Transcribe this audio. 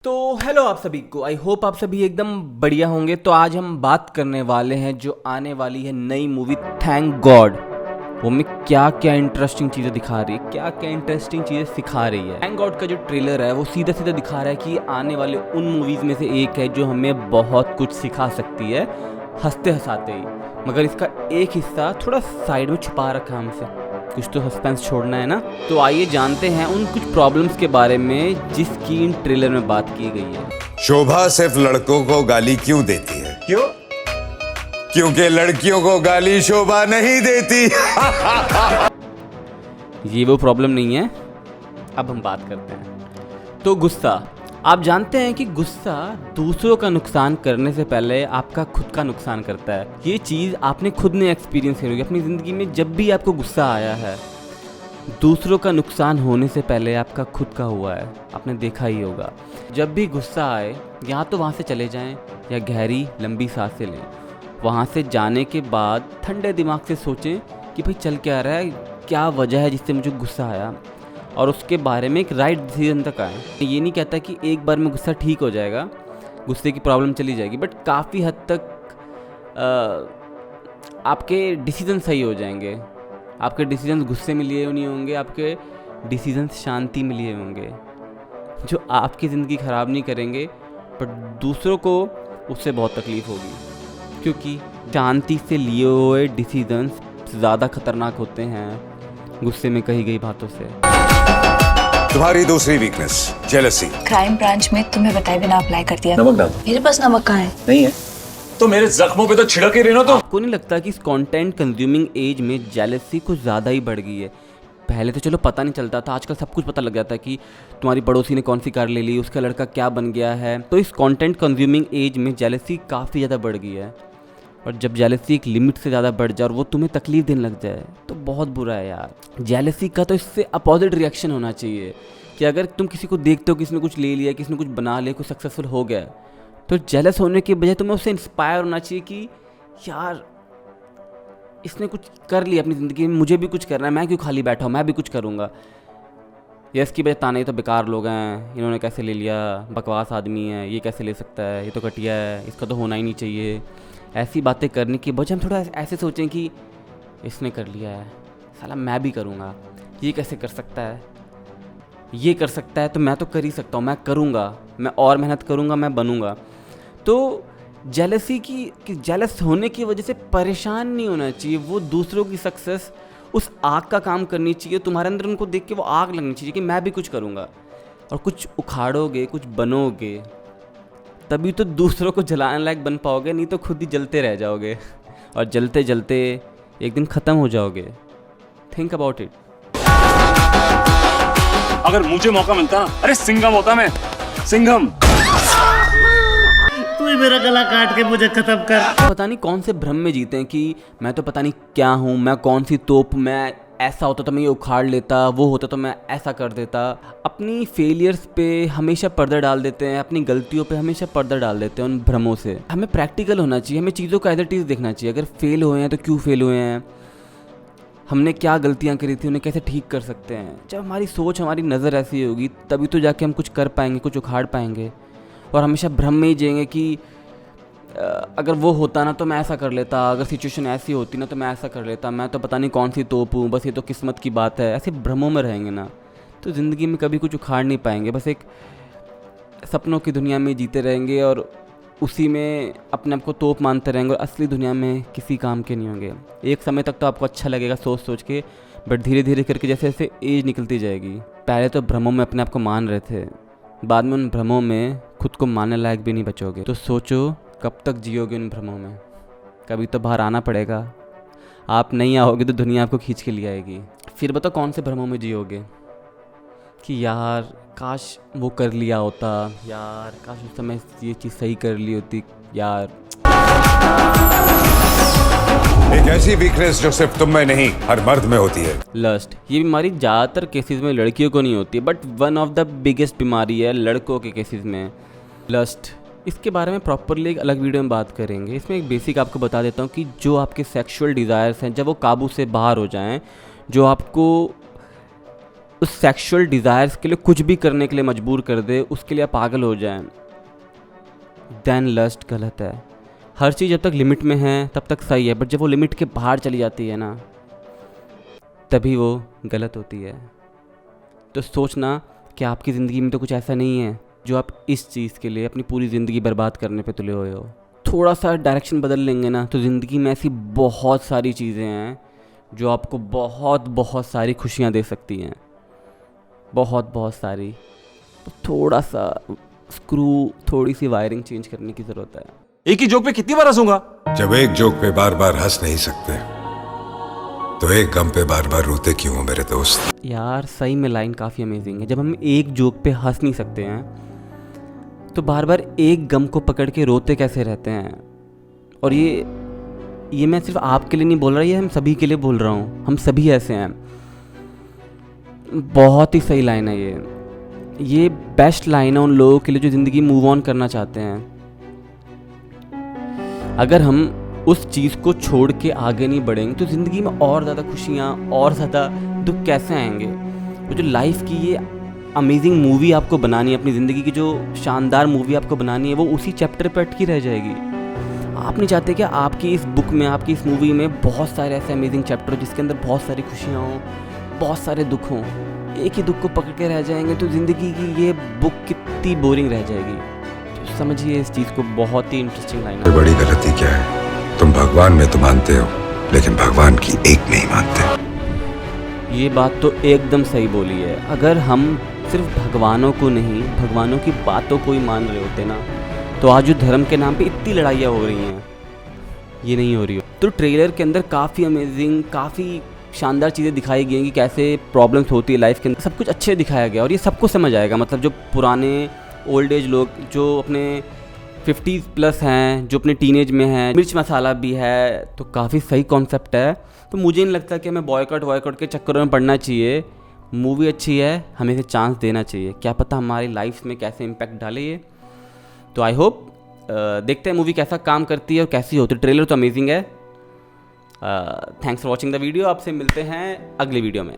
तो हेलो आप सभी को, आई होप आप सभी एकदम बढ़िया होंगे। तो आज हम बात करने वाले हैं जो आने वाली है नई मूवी थैंक गॉड। वो में क्या क्या इंटरेस्टिंग चीज़ें दिखा रही है, क्या क्या इंटरेस्टिंग चीज़ें सिखा रही है। थैंक गॉड का जो ट्रेलर है वो सीधा सीधा दिखा रहा है कि आने वाले उन मूवीज़ में से एक है जो हमें बहुत कुछ सिखा सकती है हंसते हंसाते ही। मगर इसका एक हिस्सा थोड़ा साइड में छुपा रखा है हमसे, कुछ तो सस्पेंस छोड़ना है ना। तो आइए जानते हैं उन कुछ प्रॉब्लम्स के बारे में जिसकी इन ट्रेलर में बात की गई है। शोभा सिर्फ लड़कों को गाली क्यों देती है? क्यों? क्योंकि लड़कियों को गाली शोभा नहीं देती। ये वो प्रॉब्लम नहीं है। अब हम बात करते हैं। तो गुस्सा, आप जानते हैं कि गुस्सा दूसरों का नुकसान करने से पहले आपका खुद का नुकसान करता है। ये चीज़ आपने खुद ने एक्सपीरियंस करी होगी अपनी ज़िंदगी में। जब भी आपको गुस्सा आया है, दूसरों का नुकसान होने से पहले आपका खुद का हुआ है, आपने देखा ही होगा। जब भी गुस्सा आए, या तो वहाँ से चले जाएं या गहरी लंबी सांसें लें। वहाँ से जाने के बाद ठंडे दिमाग से सोचें कि भाई चल क्या रहा है, क्या वजह है जिससे मुझे गुस्सा आया, और उसके बारे में एक राइट डिसीजन तक आए। ये नहीं कहता कि एक बार में गुस्सा ठीक हो जाएगा, गुस्से की प्रॉब्लम चली जाएगी, बट काफ़ी हद तक आपके डिसीजन सही हो जाएंगे। आपके डिसीजन गुस्से में लिए नहीं होंगे, आपके डिसीजन शांति में लिए होंगे, जो आपकी ज़िंदगी ख़राब नहीं करेंगे, बट दूसरों को उससे बहुत तकलीफ़ होगी। क्योंकि शांति से लिए हुए डिसीजंस ज़्यादा खतरनाक होते हैं गुस्से में कही गई बातों से। तुम्हारी दूसरी वीकनेस जेलसी। क्राइम ब्रांच में तुम्हें बताए बिना अप्लाई कर दिया। नमक डाल। मेरे पास नमक कहाँ है? नहीं है तो मेरे जख्मों पे तो छिड़क ही रही ना। तो आपको नहीं लगता कि इस कंटेंट कंज्यूमिंग एज में जेलसी कुछ ज़्यादा ही बढ़ गई है? पहले तो चलो पता नहीं चलता था, आजकल सब कुछ पता लग जाता है कि तुम्हारी पड़ोसी ने कौन सी कार ले ली, उसका लड़का क्या बन गया है। तो इस कंटेंट कंज्यूमिंग एज में जेलसी काफ़ी ज़्यादा बढ़ गई है। और जब जेलसी एक लिमिट से ज़्यादा बढ़ जाए और वो तुम्हें तकलीफ देने लग जाए तो बहुत बुरा है यार। जेलसी का तो इससे अपोजिट रिएक्शन होना चाहिए कि अगर तुम किसी को देखते हो किसी ने कुछ ले लिया, किसी ने कुछ बना लिया, कुछ सक्सेसफुल हो गया, तो जेलस होने के बजाय तुम्हें उससे इंस्पायर होना चाहिए कि यार इसने कुछ कर लिया अपनी ज़िंदगी में, मुझे भी कुछ करना है, मैं क्यों खाली बैठा हूँ, मैं भी कुछ करूँगा। यस की बजाय ताने तो बेकार लोग हैं, इन्होंने कैसे ले लिया, बकवास आदमी है, ये कैसे ले सकता है, ये तो घटिया है, इसका तो होना ही नहीं चाहिए। ऐसी बातें करने की बजाय हम थोड़ा ऐसे सोचें कि इसने कर लिया है, साला मैं भी करूँगा, ये कैसे कर सकता है, ये कर सकता है तो मैं तो कर ही सकता हूँ, मैं करूँगा, मैं और मेहनत करूँगा, मैं बनूँगा। तो जेलसी की जेलस होने की वजह से परेशान नहीं होना चाहिए। वो दूसरों की सक्सेस उस आग का काम करनी चाहिए, तुम्हारे अंदर उनको देख के वो आग लगनी चाहिए कि मैं भी कुछ करूँगा। और कुछ उखाड़ोगे, कुछ बनोगे, तभी तो दूसरों को जलाने लायक बन पाओगे, नहीं तो खुद ही जलते रह जाओगे और जलते जलते एक दिन ख़त्म हो जाओगे। Think about it. अगर मुझे मौका मिलता ना, अरे सिंघम होता मैं, सिंघम। तू ही मेरा गला काट के मुझे खत्म कर। पता नहीं कौन से भ्रम में जीते हैं कि मैं तो पता नहीं क्या हूँ, मैं कौन सी तोप, मैं ऐसा होता तो मैं ये उखाड़ लेता, वो होता तो मैं ऐसा कर देता। अपनी फेलियर्स पे हमेशा पर्दा डाल देते हैं, अपनी गलतियों पे हमेशा पर्दा डाल देते हैं उन भ्रमों से। हमें प्रैक्टिकल होना चाहिए, हमें चीज़ों को एज इट इज़ देखना चाहिए। अगर फेल हुए हैं तो क्यों फेल हुए हैं, हमने क्या गलतियाँ करी थी, उन्हें कैसे ठीक कर सकते हैं। जब हमारी सोच, हमारी नज़र ऐसी होगी तभी तो जाके हम कुछ कर पाएंगे, कुछ उखाड़ पाएंगे। और हमेशा भ्रम में ही जिएंगे कि अगर वो होता ना तो मैं ऐसा कर लेता, अगर सिचुएशन ऐसी होती ना तो मैं ऐसा कर लेता, मैं तो पता नहीं कौन सी तोप हूँ, बस ये तो किस्मत की बात है। ऐसे भ्रमों में रहेंगे ना तो ज़िंदगी में कभी कुछ उखाड़ नहीं पाएंगे, बस एक सपनों की दुनिया में जीते रहेंगे और उसी में अपने आप को तोप मानते रहेंगे और असली दुनिया में किसी काम के नहीं होंगे। एक समय तक तो आपको अच्छा लगेगा सोच सोच के, बट धीरे धीरे करके जैसे जैसे एज निकलती जाएगी, पहले तो भ्रमों में अपने आप को मान रहे थे, बाद में उन भ्रमों में खुद को मानने लायक भी नहीं बचोगे। तो सोचो कब तक जियोगे उन भ्रमों में, कभी तो बाहर आना पड़ेगा। आप नहीं आओगे तो दुनिया आपको खींच के ले आएगी। फिर बताओ कौन से भ्रमों में जियोगे कि यार काश वो कर लिया होता, यार काश उस समय ये चीज़ सही कर ली होती यार। एक ऐसी वीकनेस जो सिर्फ तुम में नहीं हर मर्द में होती है, लस्ट। ये बीमारी ज़्यादातर केसेस में लड़कियों को नहीं होती है, but one of the biggest बीमारी है लड़कों के केसेस में, लस्ट। इसके बारे में प्रॉपरली एक अलग वीडियो में बात करेंगे। इसमें एक बेसिक आपको बता देता हूँ कि जो आपके सेक्सुअल डिज़ायर्स हैं जब वो काबू से बाहर हो जाएं, जो आपको उस सेक्सुअल डिज़ायर्स के लिए कुछ भी करने के लिए मजबूर कर दे, उसके लिए आप पागल हो जाएं, देन लस्ट गलत है। हर चीज़ जब तक लिमिट में है तब तक सही है, बट जब वो लिमिट के बाहर चली जाती है ना, तभी वो गलत होती है। तो सोचना कि आपकी ज़िंदगी में तो कुछ ऐसा नहीं है जो आप इस चीज़ के लिए अपनी पूरी ज़िंदगी बर्बाद करने पे तुले हुए हो। थोड़ा सा डायरेक्शन बदल लेंगे ना, तो ज़िंदगी में ऐसी बहुत सारी चीज़ें हैं जो आपको बहुत बहुत सारी खुशियाँ दे सकती हैं, बहुत बहुत सारी। तो थोड़ा सा स्क्रू, थोड़ी सी वायरिंग चेंज करने की ज़रूरत है। एक ही जोक पे कितनी बार हंसूंगा? जब एक जोक पे बार बार हंस नहीं सकते तो एक गम पे बार बार रोते क्यों हो मेरे दोस्त? यार सही में लाइन काफ़ी अमेजिंग है। जब हम एक जोक पे हंस नहीं सकते हैं तो बार बार एक गम को पकड़ के रोते कैसे रहते हैं। और ये मैं सिर्फ आपके लिए नहीं बोल रहा, ये हम सभी के लिए बोल रहा हूँ। हम सभी ऐसे हैं। बहुत ही सही लाइन है ये बेस्ट लाइन है उन लोगों के लिए जो ज़िंदगी मूव ऑन करना चाहते हैं। अगर हम उस चीज़ को छोड़ के आगे नहीं बढ़ेंगे तो ज़िंदगी में और ज़्यादा खुशियाँ, और ज़्यादा दुख कैसे आएंगे। वो जो लाइफ की ये अमेजिंग मूवी आपको बनानी है, अपनी ज़िंदगी की जो शानदार मूवी आपको बनानी है, वो उसी चैप्टर पर अटकी रह जाएगी। आप नहीं चाहते कि आपकी इस बुक में, आपकी इस मूवी में बहुत सारे ऐसे अमेजिंग चैप्टर हो जिसके अंदर बहुत सारी खुशियाँ हों, बहुत सारे दुख हों। एक ही दुख को पकड़ के रह जाएंगे तो ज़िंदगी की ये बुक कितनी बोरिंग रह जाएगी। तो समझिए इस चीज़ को, बहुत ही इंटरेस्टिंग लाइन है। बड़ी गलती क्या है? तुम भगवान में तो मानते हो लेकिन भगवान की एक नहीं मानते। ये बात तो एकदम सही बोली है। अगर हम सिर्फ भगवानों को नहीं, भगवानों की बातों को ही मान रहे होते ना, तो आज जो धर्म के नाम पे इतनी लड़ाइयाँ हो रही हैं, ये नहीं हो रही हो। तो ट्रेलर के अंदर काफ़ी अमेजिंग, काफ़ी शानदार चीज़ें दिखाई गई हैं कि कैसे प्रॉब्लम्स होती है लाइफ के अंदर। सब कुछ अच्छे दिखाया गया और ये सबको समझ आएगा। मतलब जो पुराने ओल्ड एज लोग जो अपने 50s प्लस हैं, जो अपने टीनेज में हैं, मिर्च मसाला भी है, तो काफ़ी सही कॉन्सेप्ट है। तो मुझे नहीं लगता कि हमें बॉयकॉट के चक्करों में पड़ना चाहिए। मूवी अच्छी है, हमें इसे चांस देना चाहिए। क्या पता हमारी लाइफ में कैसे इम्पैक्ट डाले ये। तो आई होप देखते हैं मूवी कैसा काम करती है और कैसी होती है। ट्रेलर तो अमेजिंग है। Thanks for watching the video. आपसे मिलते हैं अगली वीडियो में।